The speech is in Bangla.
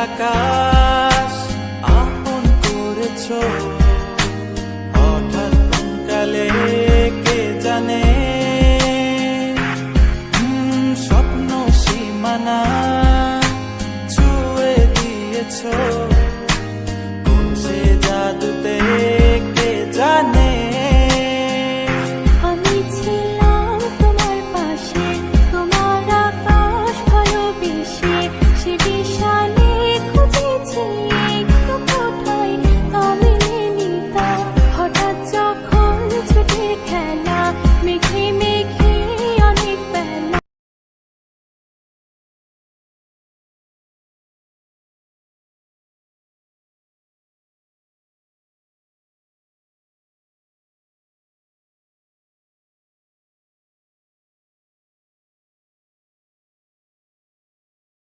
আকাশ আপন করেছো, হঠাৎ কোন কালে কে জানে স্বপ্ন সীমানা ছুঁয়ে দিয়েছো।